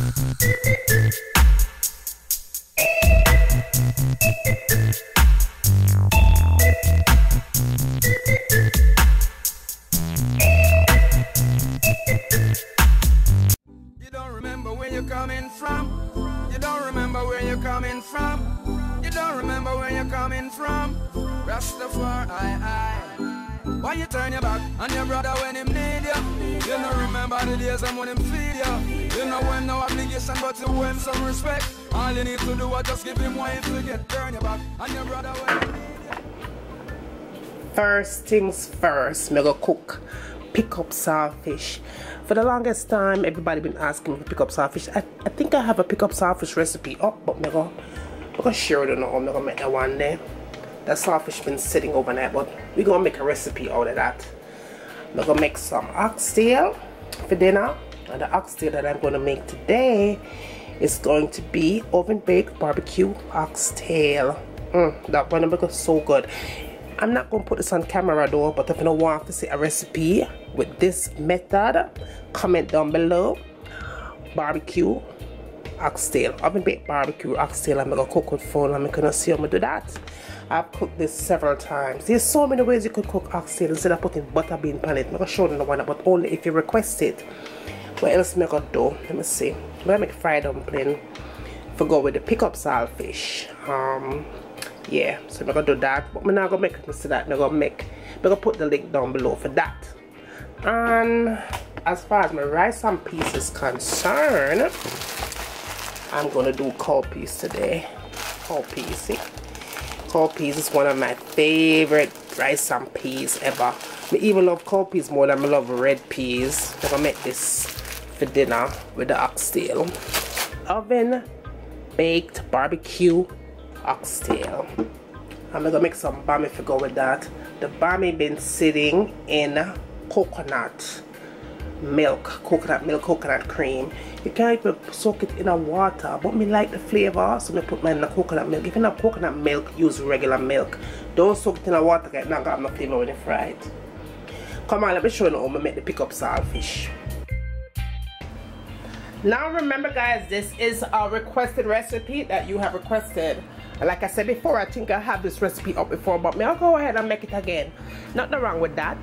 You don't remember where you're coming from. You don't remember where you're coming from. You don't remember where you're coming from. Rastafari, why you turn your back on your brother when him need you? You don't remember the days when him feed you. You know when no obligation but you want some respect. All you need to do is just give him wine to get turn your back on your brother when him need you. First things first, me go cook pick up saltfish. For the longest time, everybody been asking me to pick up saltfish. I think I have a pick up saltfish recipe up, but I'm gonna share it on. I'm gonna make that one day. That saltfish been sitting overnight, but we're gonna make a recipe out of that. I'm gonna make some oxtail for dinner, and the oxtail that I'm gonna make today is going to be oven baked barbecue oxtail. That one will be so good. I'm not going to put this on camera though, but if you don't want to see a recipe with this method, comment down below. Barbecue oxtail, oven baked barbecue oxtail. I'm going to cook with phone. I'm going to see how I do that. I've cooked this several times. There's so many ways you could cook oxtail instead of putting butter bean pan it. I'm going to show you the one, but only if you request it. What else am I going to do? Let me see. I'm going to make fried dumpling. If I go with the pick up saltfish. Yeah, so I'm gonna do that, but I'm not gonna make it to that. I'm gonna put the link down below for that. And as far as my rice and peas is concerned, I'm gonna do cowpeas today. Cowpeas, cowpeas is one of my favorite rice and peas ever. I even love cowpeas more than I love red peas. I'm gonna make this for dinner with the oxtail. Oven baked barbecue oxtail. I'm gonna make some BAMMY to go with that. The BAMMY been sitting in coconut milk, coconut cream. You can't even soak it in a water, but me like the flavor, so I put mine in the coconut milk. If you have coconut milk, use regular milk. Don't soak it in a water, it's not got no flavor when you fry it. Come on, let me show you how I make the pick up saltfish. Now remember guys, this is a requested recipe that you have requested. Like I said before, I think I have this recipe up before, but I'll go ahead and make it again. Nothing wrong with that.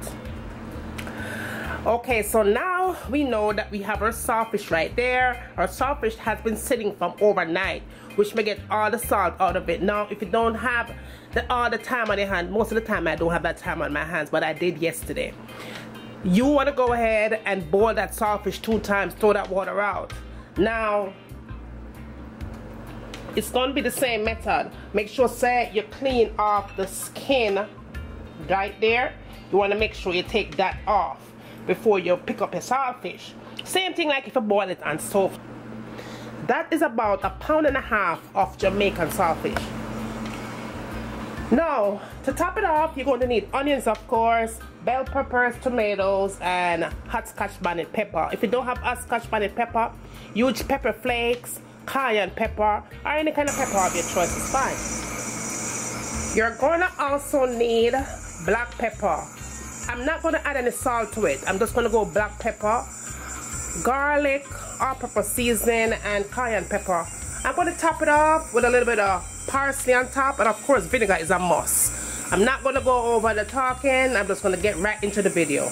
Okay, so now we know that we have our saltfish right there. Our saltfish has been sitting from overnight, which may get all the salt out of it. Now, if you don't have all the time on your hand, most of the time I don't have that time on my hands, but I did yesterday. You want to go ahead and boil that saltfish 2 times, throw that water out. Now, it's going to be the same method. Make sure say you clean off the skin right there. You want to make sure you take that off before you pick up your saltfish. Same thing like if you boil it on stove. That is about 1.5 pounds of Jamaican saltfish. Now, to top it off, you're going to need onions, of course, bell peppers, tomatoes, and hot scotch bonnet pepper. If you don't have hot scotch bonnet pepper, use pepper flakes, cayenne pepper, or any kind of pepper of your choice is fine. You're going to also need black pepper. I'm not going to add any salt to it. I'm just going to go black pepper, garlic, all-purpose seasoning, and cayenne pepper. I'm going to top it off with a little bit of parsley on top, and of course vinegar is a must. I'm not going to go over the talking. I'm just going to get right into the video.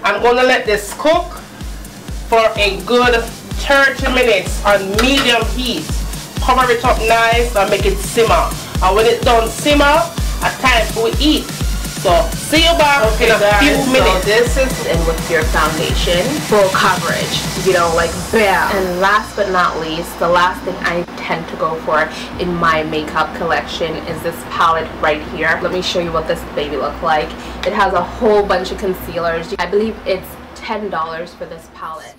I'm gonna let this cook for a good 30 minutes on medium heat. Cover it up nice and make it simmer. And when it's done simmer, it's time for we eat. So see you back in a few minutes. So this is in with your foundation, full coverage, you know, like bam. And last but not least, the last thing I tend to go for in my makeup collection is this palette right here. Let me show you what this baby looks like. It has a whole bunch of concealers. I believe it's $10 for this palette.